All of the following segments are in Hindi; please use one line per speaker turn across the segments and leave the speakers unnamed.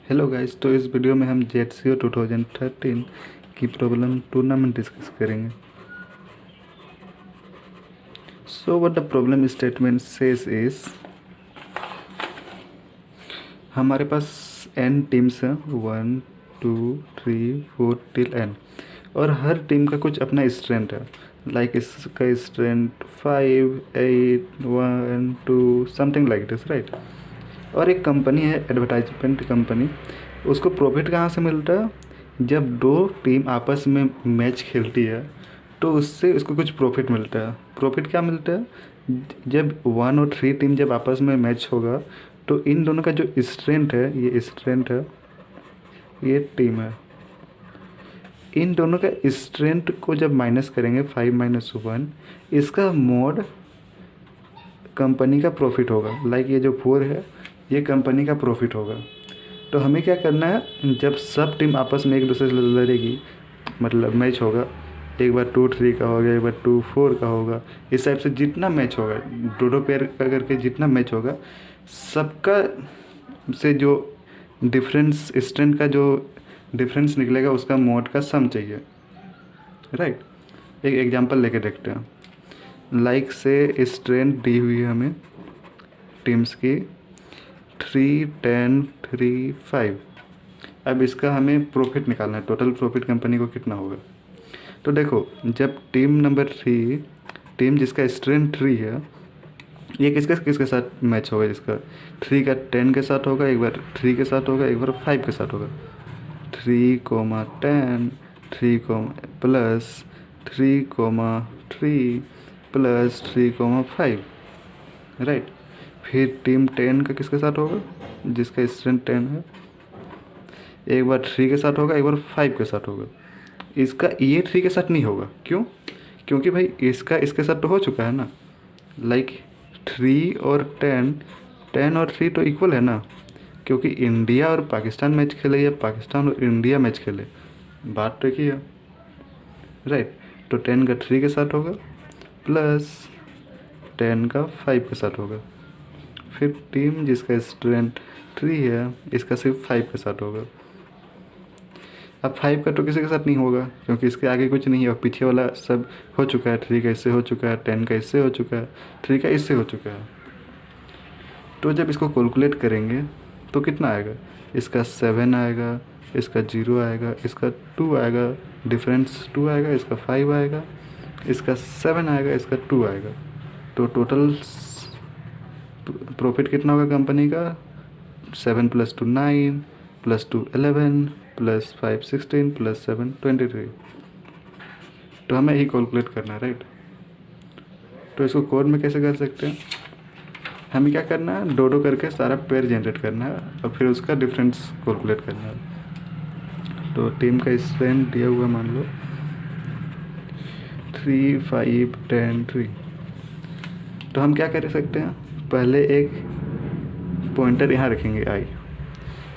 हेलो गाइस, तो इस वीडियो में हम जेटसीओ 2013 की प्रॉब्लम टूर्नामेंट डिस्कस करेंगे। So what the problem statement says is, हमारे पास n टीम्स हैं, 1 2 3 4 टिल n, और हर टीम का कुछ अपना स्ट्रेंथ है। लाइक इसका strength 5 8 1 2 something like this, right. और एक कंपनी है, एडवर्टाइजमेंट कंपनी, उसको प्रॉफिट कहाँ से मिलता है? जब दो टीम आपस में मैच खेलती है तो उससे उसको कुछ प्रॉफिट मिलता है। प्रॉफिट क्या मिलता है? जब 1 और 3 टीम जब आपस में मैच होगा तो इन दोनों का जो स्ट्रेंथ है, ये स्ट्रेंथ है, ये टीम है, इन दोनों का स्ट्रेंथ को जब माइनस करेंगे 5 माइनस 1, इसका मोड कंपनी का प्रॉफिट होगा। लाइक ये जो 4 है, ये कंपनी का प्रॉफिट होगा। तो हमें क्या करना है, जब सब टीम आपस में एक दूसरे से लड़ेगी, मतलब मैच होगा, एक बार 2-3 का होगा, एक बार 2-4 का होगा, इस टाइप से जितना मैच होगा, दो पेयर का करके जितना मैच होगा, सबका से जो डिफरेंस, स्ट्रेंथ का जो डिफरेंस निकलेगा, उसका मोड का सम चाहिए, राइट। एक एग्जांपल लेके देखते हैं। लाइक से स्ट्रेंथ दी हुई है हमें टीम्स की 3 10 3 5। अब इसका हमें प्रॉफिट निकालना है, टोटल प्रॉफिट कंपनी को कितना होगा। तो देखो, जब टीम नंबर 3, टीम जिसका स्ट्रेंथ 3 है, ये किसके किसके साथ मैच होगा? जिसका 3 का 10 के साथ होगा, एक बार 3 के साथ होगा, एक बार 5 के साथ होगा। 3, 10 3 प्लस 3, 3 प्लस 3, 5, राइट। फिर टीम 10 का किसके साथ होगा? जिसका स्ट्रेंथ 10 है, एक बार 3 के साथ होगा, एक बार 5 के साथ होगा। इसका ये 3 के साथ नहीं होगा, क्यों? क्योंकि भाई इसका इसके साथ तो हो चुका है ना। लाइक 3 और 10, 10 और 3 तो इक्वल है ना, क्योंकि इंडिया और पाकिस्तान मैच खेले या पाकिस्तान और इंडिया मैच खेले, बात तो एक ही है, राइट। तो 10 का 3 के साथ होगा, प्लस 10 का 5 के साथ होगा। फिर टीम जिसका स्ट्रेंथ 3 है, इसका सिर्फ 5 के साथ होगा। अब 5 का तो किसी के साथ नहीं होगा, क्योंकि इसके आगे कुछ नहीं है, और पीछे वाला सब हो चुका है। 3 का इससे हो चुका है, 10 का इससे हो चुका है, 3 का इससे हो चुका है। तो जब इसको कैलकुलेट करेंगे तो कितना आएगा? इसका 7 आएगा, इसका 0 आएगा, इसका 2 आएगा, डिफरेंस 2 आएगा, इसका 5 आएगा, इसका 7 आएगा, इसका 2 आएगा। तो टोटल प्रॉफिट कितना होगा कंपनी का? 7 + 2 9 + 2 11 + 5 16 + 7 23। तो हमें ही कैलकुलेट करना है, राइट। तो इसको कोड में कैसे कर सकते हैं? हमें क्या करना है, दो करके सारा पेयर जनरेट करना है और फिर उसका डिफरेंस कैलकुलेट करना है। तो टीम का स्ट्रेंथ दिया हुआ मान लो 3 5 10 3। तो हम क्या कर सकते हैं, पहले एक पॉइंटर यहाँ रखेंगे i,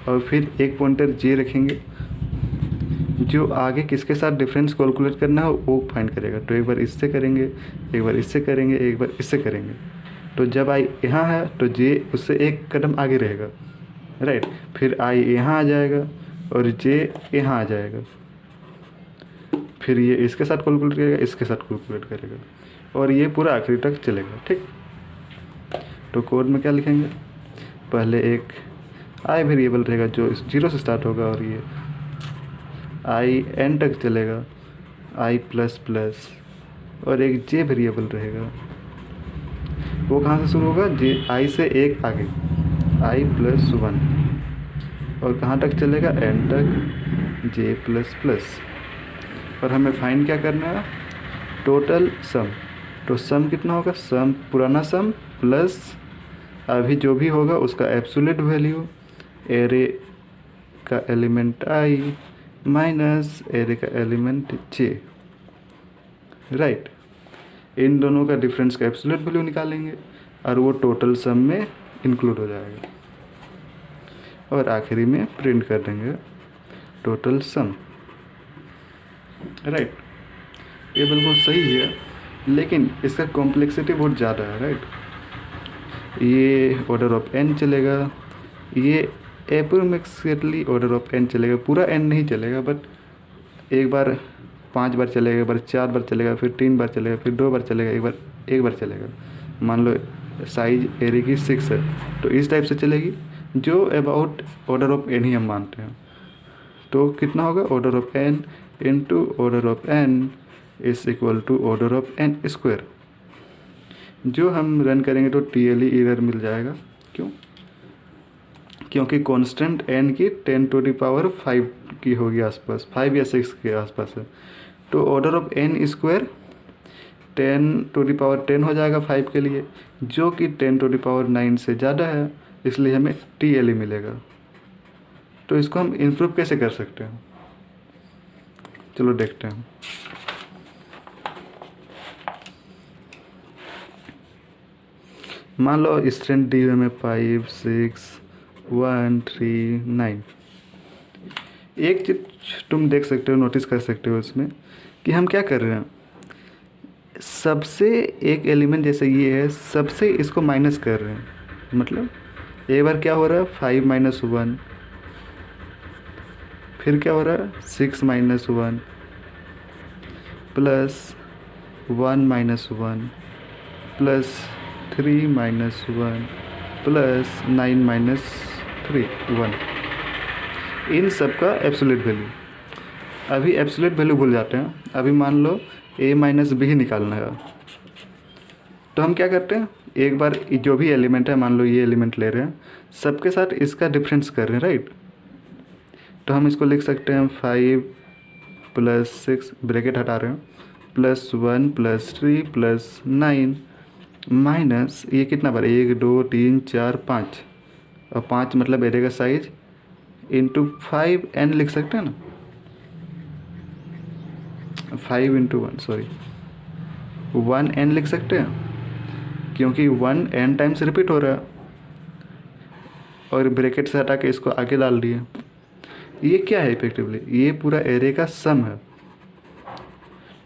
और फिर एक पॉइंटर j रखेंगे। जो आगे किसके साथ डिफरेंस कैलकुलेट करना है वो फाइंड करेगा। तो एक बार इससे करेंगे, एक बार इससे करेंगे, एक बार इससे करेंगे। तो जब i यहाँ है तो j उससे एक कदम आगे रहेगा, राइट। फिर i यहाँ आ जाएगा और j यहाँ आ जाएगा। फिर ये इसके साथ कैलकुलेट करेगा, इसके साथ कैलकुलेट करेगा, और ये पूरा आखिरी तक चलेगा, ठीक। तो कोड में क्या लिखेंगे, पहले एक i वेरिएबल रहेगा जो 0 से स्टार्ट होगा, और ये i n तक चलेगा, i प्लस प्लस, और एक j वेरिएबल रहेगा। वो कहाँ से शुरू होगा? i से एक आगे, i + 1, और कहाँ तक चलेगा? n तक, j प्लस प्लस। और हमें फाइंड क्या करना है? Total sum. तो सम कितना होगा? सम पुराना सम प्लस अभी जो भी होगा उसका एब्सोल्यूट वैल्यू, एरे का एलिमेंट i माइनस एरे का एलिमेंट j, राइट। इन दोनों का डिफरेंस का एब्सोल्यूट वैल्यू निकालेंगे और वो टोटल सम में इंक्लूड हो जाएगा, और आखिरी में प्रिंट कर देंगे टोटल सम, राइट। ये बिल्कुल सही है, लेकिन इसका कॉम्प्लेक्सिटी बहुत ज़्यादा है, राइट। ये ऑर्डर ऑफ n चलेगा, ये अप्रोक्सीमेटली ऑर्डर ऑफ एन चलेगा, पूरा एन नहीं चलेगा, बट एक बार 5 बार चलेगा, एक बार 4 बार चलेगा, फिर 3 बार चलेगा, फिर 2 बार चलेगा, एक बार चलेगा। मान लो साइज एरे की 6 है तो इस टाइप से चलेगी, जो अबाउट ऑर्डर ऑफ एन ही हम मानते हैं। तो कितना होगा, order of N into order of N is equal to order of N square. जो हम रन करेंगे तो TLE एरर मिल जाएगा। क्यों? क्योंकि कांस्टेंट n की 10⁵ की होगी आसपास, 5 या 6 के आसपास है। तो ऑर्डर ऑफ n स्क्वायर 10⁻10 हो जाएगा 5 के लिए, जो कि 10⁹ से ज़्यादा है, इसलिए हमें TLE मिलेगा। तो इसको हम इम्प्रूव कैसे कर सकते हैं, चलो देखते हैं। मान लो स्ट्रेंथ दी हुई में 5 6 1 3 9। एक चीज तुम देख सकते हो, नोटिस कर सकते हो इसमें कि हम क्या कर रहे हैं, सबसे एक एलिमेंट जैसे ये है, सबसे इसको माइनस कर रहे हैं। मतलब एक बार क्या हो रहा है 5 - 1, फिर क्या हो रहा है 6 - 1 प्लस 1 - 1 प्लस 3 - 1 प्लस 9 - 3 1। इन सब का एब्सोल्यूट वैल्यू। अभी एब्सोल्यूट वैल्यू भूल जाते हैं, अभी मान लो a - b ही निकालना है। तो हम क्या करते हैं, एक बार जो भी एलिमेंट है, मान लो ये एलिमेंट ले रहे हैं, सबके साथ इसका डिफरेंस कर रहे हैं, राइट। तो हम इसको लिख सकते हैं 5 + 6 ब्रैकेट हटा रहे हैं +1 + 3 + 9 माइनस ये कितना बार 1 2 3 4 5, और 5 मतलब एरे का साइज इंटू 5n लिख सकते हैं ना, 5 × 1 सॉरी 1n लिख सकते हैं, क्योंकि 1 n टाइम्स रिपीट हो रहा है, और ब्रैकेट से हटा के इसको आगे डाल दिए। ये क्या है इफेक्टिवली, ये पूरा एरे का सम है।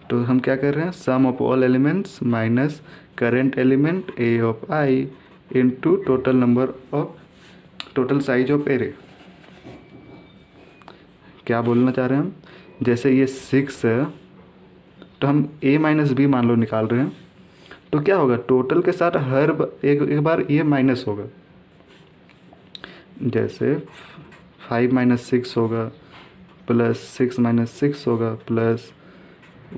तो हम क्या कर रहे हैं, sum of all elements minus current element a of i into total size of array. क्या बोलना चाह रहे हैं हम, जैसे ये 6 है तो हम a - b मान लो निकाल रहे हैं, तो क्या होगा, टोटल के साथ हर एक बार ये माइनस होगा। जैसे 5 - 6 होगा प्लस 6 - 6 होगा प्लस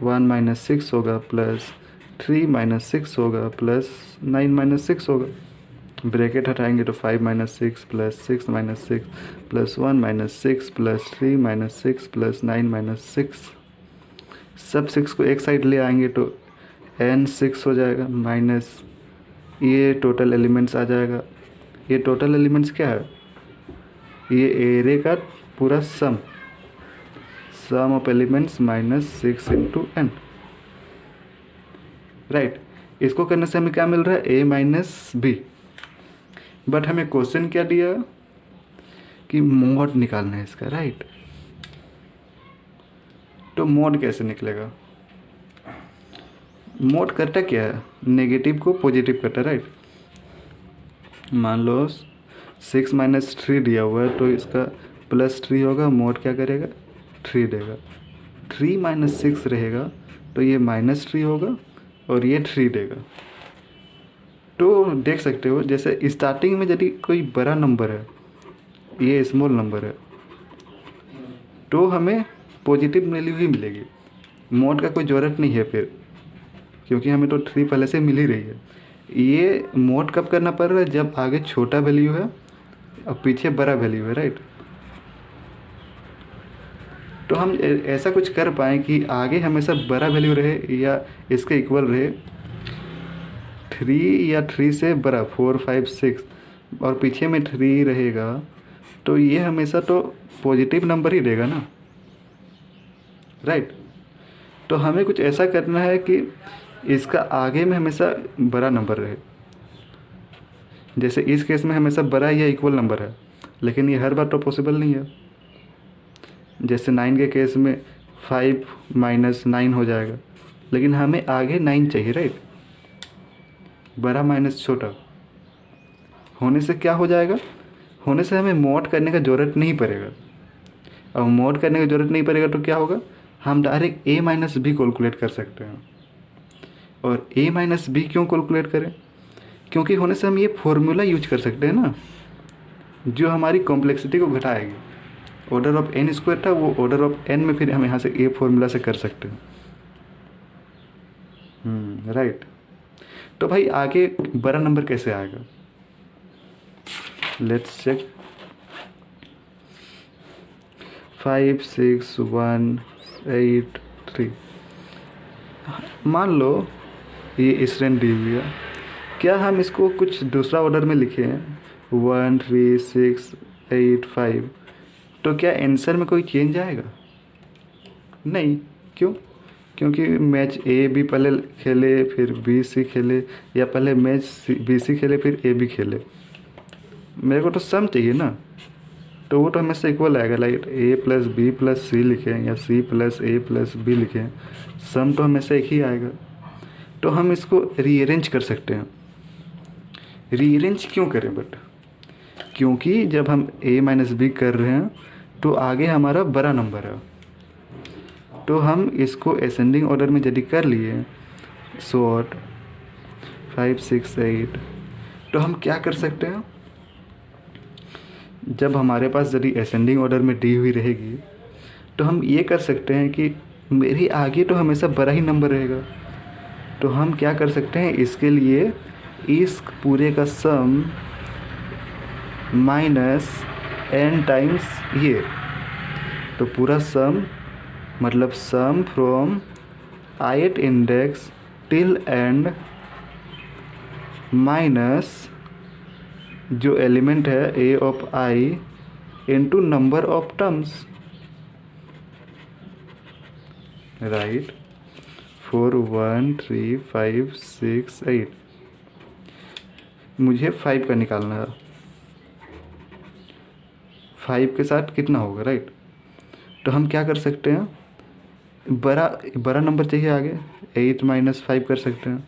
1 - 6 होगा प्लस 3 - 6 होगा प्लस 9 - 6 होगा। ब्रैकेट हटाएंगे तो 5 - 6 प्लस 6 - 6 प्लस 1 - 6 प्लस 3 - 6 प्लस 9 - 6। सब 6 को एक साइड ले आएंगे तो n 6 हो जाएगा, माइनस ये टोटल एलिमेंट्स आ जाएगा। ये टोटल एलिमेंट्स क्या है, ये एरे का पूरा सम ऑफ एलिमेंट्स -6 × n, राइट। इसको करने से हमें क्या मिल रहा है, a - b। बट हमें क्वेश्चन क्या दिया कि मॉड निकालना है इसका, राइट। तो मॉड कैसे निकलेगा, मॉड करता क्या है, नेगेटिव को पॉजिटिव करता है, राइट। मान लो 6 - 3 दिया हुआ है तो इसका +3 होगा, मॉड क्या करेगा 3 देगा। 3 - 6 रहेगा तो ये -3 होगा और ये 3 देगा। तो देख सकते हो जैसे स्टार्टिंग में यदि कोई बड़ा नंबर है, ये स्मॉल नंबर है, तो हमें पॉजिटिव वैल्यू ही मिलेगी, मॉड का कोई ज़रूरत नहीं है फिर, क्योंकि हमें तो 3 पहले से मिल ही रही है। ये मॉड कब करना पड़ रहा है, जब आगे छोटा वैल्यू है और पीछे बड़ा वैल्यू है, राइट। तो हम ऐसा कुछ कर पाएँ कि आगे हमेशा बड़ा वैल्यू रहे या इसके इक्वल रहे, 3 या 3 से बड़ा 4 5 6, और पीछे में 3 रहेगा, तो ये हमेशा तो पॉजिटिव नंबर ही देगा ना, राइट। तो हमें कुछ ऐसा करना है कि इसका आगे में हमेशा बड़ा नंबर रहे। जैसे इस केस में हमेशा बड़ा या इक्वल नंबर है, लेकिन ये हर बार तो पॉसिबल नहीं है। जैसे 9 के केस में 5 - 9 हो जाएगा, लेकिन हमें आगे 9 चाहिए, राइट। बड़ा माइनस छोटा होने से क्या हो जाएगा, होने से हमें मॉड करने का ज़रूरत नहीं पड़ेगा। अब मॉड करने की ज़रूरत नहीं पड़ेगा तो क्या होगा, हम direct a minus B calculate कर सकते हैं। और a माइनस बी क्यों कैलकुलेट करें, क्योंकि होने से हम ये फॉर्मूला यूज कर सकते हैं ना, जो हमारी कॉम्प्लेक्सिटी को घटाएगी। ऑर्डर ऑफ n स्क्वायर था, वो ऑर्डर ऑफ n में फिर हम यहाँ से a फॉर्मूला से कर सकते हैं। राइट। तो भाई आगे बड़ा नंबर कैसे आएगा, लेट्स चेक। 5 6 1 8 3, मान लो ये स्ट्रेंथ दी हुई है, क्या हम इसको कुछ दूसरा ऑर्डर में लिखे हैं 1 3 6 8 5, तो क्या आंसर में कोई चेंज आएगा? नहीं। क्यों? क्योंकि मैच ए बी पहले खेले फिर बी सी खेले, या पहले मैच बी सी खेले फिर ए बी खेले, मेरे को तो सम चाहिए ना, तो वो तो हमेशा इक्वल आएगा। Like A plus B plus C लिखें या C plus A plus B लिखें, सम तो हमेशा एक ही आएगा। तो हम इसको रीअरेंज कर सकते हैं। रीअरेंज क्यों करें बट, क्योंकि जब हम a माइनस बी कर रहे हैं तो आगे हमारा बड़ा नंबर है, तो हम इसको असेंडिंग ऑर्डर में यदि कर लिए सॉर्ट 5 6 8, तो हम क्या कर सकते हैं, जब हमारे पास यदि असेंडिंग ऑर्डर में दी हुई रहेगी तो हम ये कर सकते हैं कि मेरी आगे तो हमेशा बड़ा ही नंबर रहेगा, तो हम क्या कर सकते हैं, इसके लिए इस पूरे का सम माइनस n टाइम्स ये, तो पूरा सम मतलब sum from ith index till end minus जो एलिमेंट है a of i into number of terms, right. 4 1 3 5 6 8, मुझे 5 का निकालना है, 5 के साथ कितना होगा, राइट। तो हम क्या कर सकते हैं, बड़ा नंबर चाहिए आगे, 8 माइनस 5 कर सकते हैं,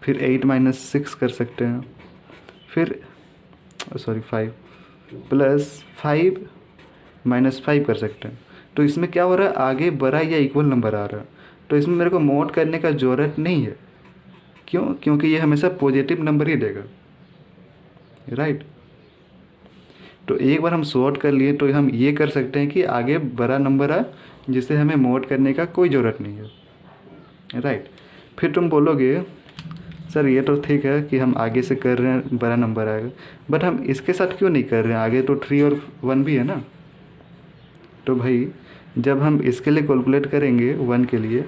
फिर 8 माइनस 6 कर सकते हैं, फिर 5 प्लस 5 माइनस 5 कर सकते हैं। तो इसमें क्या हो रहा है, आगे बड़ा या इक्वल नंबर आ रहा है, तो इसमें मेरे को मॉड करने का ज़रूरत नहीं है। क्यों? क्योंकि ये हमेशा पॉजिटिव नंबर ही देगा, राइट। तो एक बार हम सॉर्ट कर लिए तो हम ये कर सकते हैं कि आगे बड़ा नंबर आए जिससे हमें मॉड करने का कोई ज़रूरत नहीं है, राइट। फिर तुम बोलोगे सर ये तो ठीक है कि हम आगे से कर रहे हैं बड़ा नंबर आएगा, बट हम इसके साथ क्यों नहीं कर रहे हैं, आगे तो 3 और 1 भी है ना। तो भाई जब हम इसके लिए कैलकुलेट करेंगे 1 के लिए,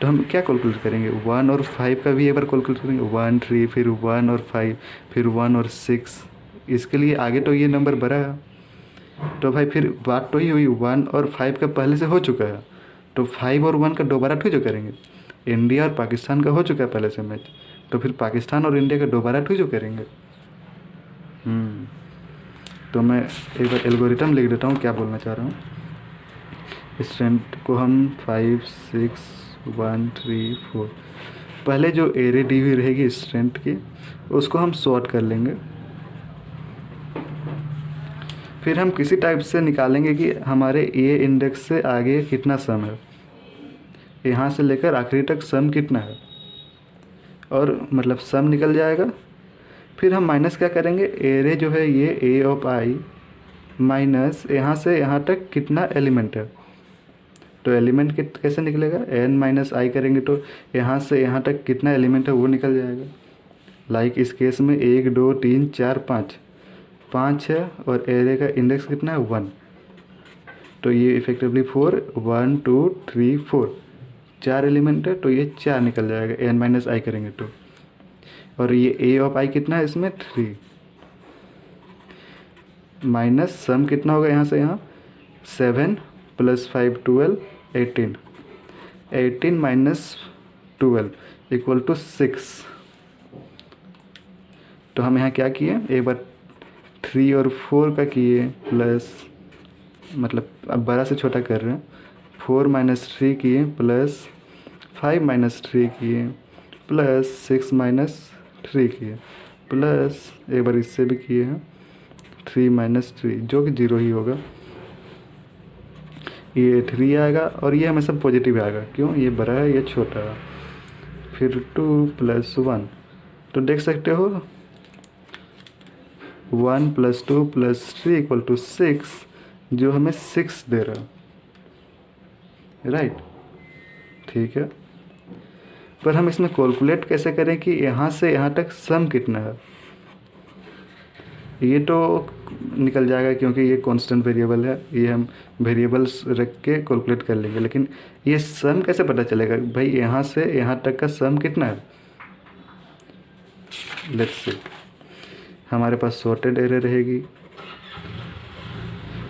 तो हम क्या कैलकुलेट करेंगे, 1 और 5 का भी एक बार कैलकुलेट करेंगे, 1 3 फिर 1 और 5 फिर 1 और 6, इसके लिए आगे तो ये नंबर बड़ा है। तो भाई फिर बात तो ही हुई 1 और 5 का पहले से हो चुका है, तो 5 और 1 का दोबारा ठीक जो करेंगे, इंडिया और पाकिस्तान का हो चुका है पहले से मैच, तो फिर पाकिस्तान और इंडिया का दोबारा ठीक जो करेंगे। तो मैं एक बार एल्गोरिथम लिख देता हूँ क्या बोलना चाह रहा हूँ। स्ट्रेंथ को हम 5 6 1 3 4, पहले जो एरे दी हुई रहेगी स्ट्रेंथ की उसको हम सॉर्ट कर लेंगे, फिर हम किसी टाइप से निकालेंगे कि हमारे ए इंडेक्स से आगे कितना सम है, यहाँ से लेकर आखिरी तक सम कितना है, और मतलब सम निकल जाएगा। फिर हम माइनस क्या करेंगे, एरे जो है ये ए ऑफ आई माइनस यहाँ से यहाँ तक कितना एलिमेंट है, तो एलिमेंट कैसे निकलेगा, n माइनस आई करेंगे तो यहाँ से यहाँ तक कितना एलिमेंट है वो निकल जाएगा। लाइक इस केस में 1 2 3 4 5 है, और एरे का इंडेक्स कितना है 1, तो ये इफेक्टिवली 4 1 2 3 4 4 एलिमेंट है, तो ये 4 निकल जाएगा n माइनस आई करेंगे तो। और ये a ऑफ i कितना है इसमें 3, माइनस सम कितना होगा यहाँ से यहाँ 7 प्लस 5 12 18, 18 माइनस 12 इक्वल टू 6। तो हम यहाँ क्या किए, एक बार 3 और 4 का किए प्लस, मतलब अब बड़ा से छोटा कर रहे हैं, 4 माइनस 3 किए प्लस 5 माइनस 3 किए प्लस 6 माइनस 3 किए प्लस एक बार इससे भी किए हैं 3 माइनस 3 जो कि 0 ही होगा। ये 3 आएगा और ये हमेशा पॉजिटिव आएगा, क्यों, ये बड़ा है ये छोटा है। फिर 2 प्लस 1, तो देख सकते हो 1 प्लस 2 प्लस 3 इक्वल टू 6, जो हमें 6 दे रहा है, राइट। ठीक है, पर हम इसमें कैलकुलेट कैसे करें कि यहाँ से यहाँ तक सम कितना है। ये तो निकल जाएगा क्योंकि ये कांस्टेंट वेरिएबल है, ये हम वेरिएबल्स रख के कैलकुलेट कर लेंगे। लेकिन ये सम कैसे पता चलेगा भाई यहाँ से यहाँ तक का सम कितना है। लेट्स सी, हमारे पास सॉर्टेड एरे रहेगी,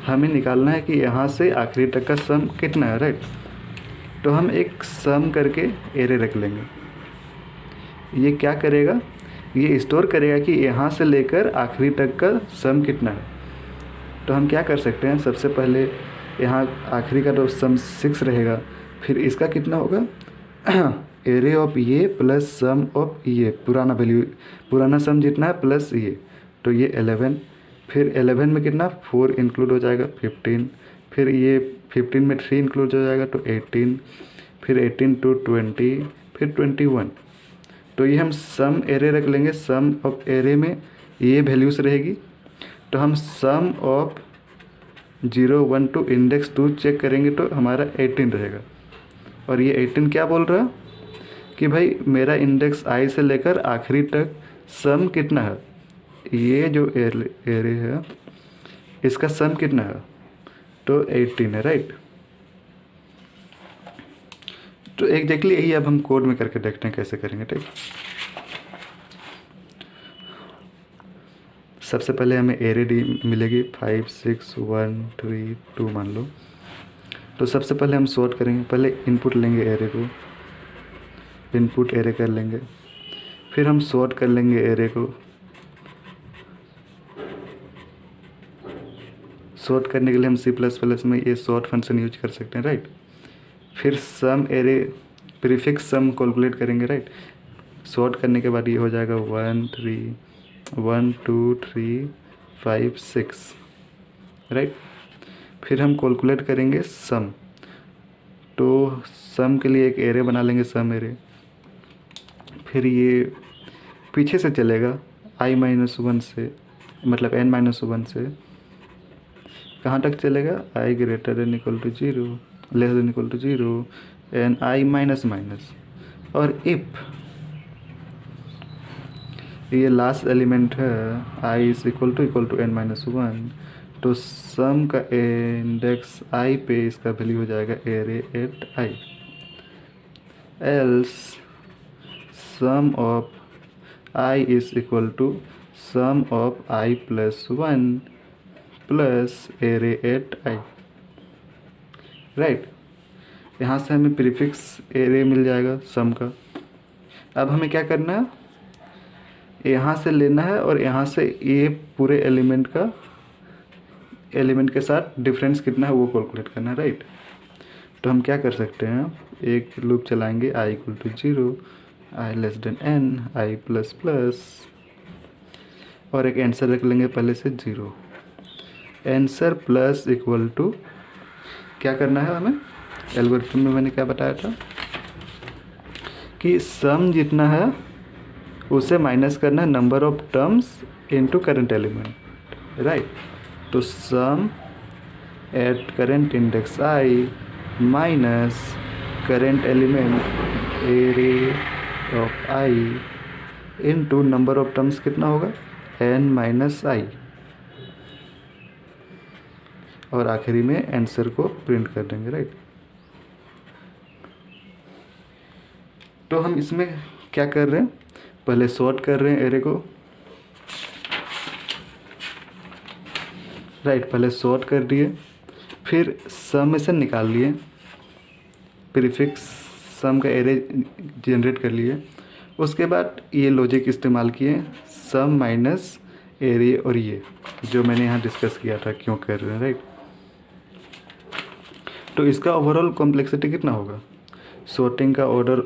हमें निकालना है कि यहाँ से आखिरी तक का सम कितना है, राइट। तो हम एक सम करके एरे रख लेंगे। ये क्या करेगा, ये स्टोर करेगा कि यहाँ से लेकर आखिरी तक का सम कितना है। तो हम क्या कर सकते हैं, सबसे पहले यहाँ आखिरी का तो सम 6 रहेगा, फिर इसका कितना होगा एरे ऑफ ये प्लस सम ऑफ ये, पुराना वैल्यू पुराना सम जितना है प्लस ये, तो ये 11। फिर 11 में कितना 4 इंक्लूड हो जाएगा 15, फिर ये 15 में 3 इंक्लूड हो जाएगा तो 18, फिर 18 टू 20, फिर 21। तो ये हम सम एरे रख लेंगे, सम ऑफ एरे में ये वैल्यूज रहेगी। तो हम सम ऑफ 0 1 टू इंडेक्स 2 चेक करेंगे तो हमारा 18 रहेगा। और ये 18 क्या बोल रहा कि भाई मेरा इंडेक्स आई से लेकर आखिरी तक सम कितना है। ये जो एरे है इसका सम कितना है, तो 18 है, राइट। तो एग्जैक्टली यही अब हम कोड में करके देखते हैं कैसे करेंगे, ठीक। सबसे पहले हमें एरे डी मिलेगी 5 6 1 3 2 मान लो। तो सबसे पहले हम सॉर्ट करेंगे, पहले इनपुट लेंगे एरे को, इनपुट एरे कर लेंगे, फिर हम सॉर्ट कर लेंगे एरे को। सॉर्ट करने के लिए हम C++ में ये सॉर्ट फंक्शन यूज कर सकते हैं, राइट। फिर सम एरे प्रीफिक्स सम कैलकुलेट करेंगे, राइट। सॉर्ट करने के बाद ये हो जाएगा 1 2 3 5 6, राइट। फिर हम कैलकुलेट करेंगे सम, तो सम के लिए एक एरे बना लेंगे, सम एरे। फिर ये पीछे से चलेगा i-1 से, मतलब n-1 से कहाँ तक चलेगा, i greater than equal to 0 less than equal to 0 and i minus minus. और इफ ये लास्ट एलिमेंट है i is equal to n-1, तो सम का इंडेक्स i पे इसका वैल्यू हो जाएगा array at i। Else sum of i is equal to sum of i plus 1 plus array at i, right. यहाँ से हमें प्रीफिक्स एरे मिल जाएगा सम का। अब हमें क्या करना है, यहाँ से लेना है और यहाँ से ये पूरे एलिमेंट के साथ डिफरेंस कितना है वो कैलकुलेट करना है, राइट। तो हम क्या कर सकते हैं, एक लूप चलाएंगे i equal to 0 i less than n i plus plus, और एक आंसर रख लेंगे पहले से 0। आंसर प्लस इक्वल टू क्या करना है हमें, एल्गोरिथम में मैंने क्या बताया था कि सम जितना है उसे माइनस करना है number of terms into current element, right. तो sum at current index i minus current element array of i into number of terms कितना होगा n माइनस i, और आखिरी में आंसर को प्रिंट कर देंगे, राइट। तो हम इसमें क्या कर रहे हैं, पहले सॉर्ट कर रहे हैं एरे को, राइट। पहले सॉर्ट कर दिए, फिर सम में से निकाल लिए, प्रीफिक्स सम का एरे जनरेट कर लिए। उसके बाद ये लॉजिक इस्तेमाल किए, सम माइनस एरे, और ये जो मैंने यहाँ डिस्कस किया था क्यों कर रहे हैं, राइट। तो इसका ओवरऑल कॉम्प्लेक्सिटी कितना होगा, सॉर्टिंग का ऑर्डर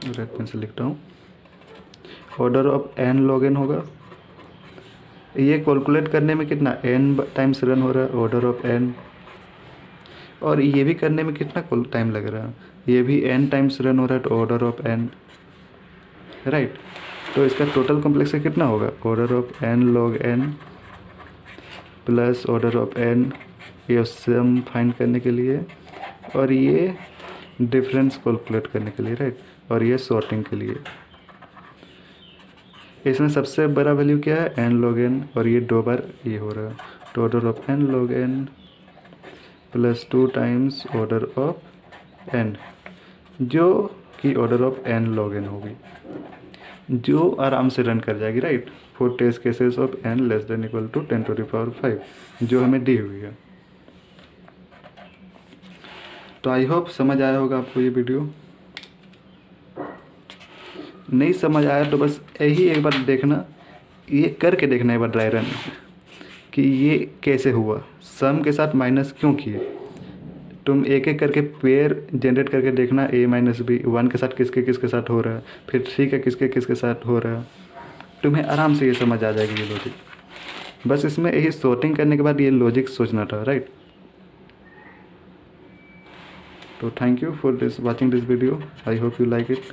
रेड पेन से लिखता हूँ, order of n log n होगा, ये कैलकुलेट करने में कितना n टाइम्स रन हो रहा है, ऑर्डर ऑफ n। और ये भी करने में कितना टाइम लग रहा है, ये भी n टाइम्स रन हो रहा है, तो ऑर्डर ऑफ n, राइट। तो इसका टोटल कॉम्प्लेक्स कितना होगा, order of n log n plus order of n, ये सम फाइंड करने के लिए, और ये डिफरेंस कैलकुलेट करने के लिए, राइट, और ये सॉर्टिंग के लिए। इसमें सबसे बड़ा वैल्यू क्या है, n log n, और ये 2 बार ये हो रहा है, तो order of n log n plus 2 times order of n, जो कि order of n log n होगी, जो आराम से रन कर जाएगी, right, for test cases of n less than equal to 10⁵, जो हमें दी हुई है। तो आई होप समझ आया होगा आपको ये वीडियो। नहीं समझ आया तो बस यही एक बार देखना, ये करके देखना एक बार ड्राई रन, कि ये कैसे हुआ, सम के साथ माइनस क्यों किए। तुम एक एक करके पेयर जनरेट करके देखना, a माइनस बी, 1 के साथ किसके किसके साथ हो रहा है, फिर 3 का किसके किसके साथ हो रहा है, तुम्हें आराम से ये समझ आ जाएगी ये लॉजिक। बस इसमें यही सॉर्टिंग करने के बाद ये लॉजिक सोचना था, राइट। तो thank you for this watching this video, I hope you like it.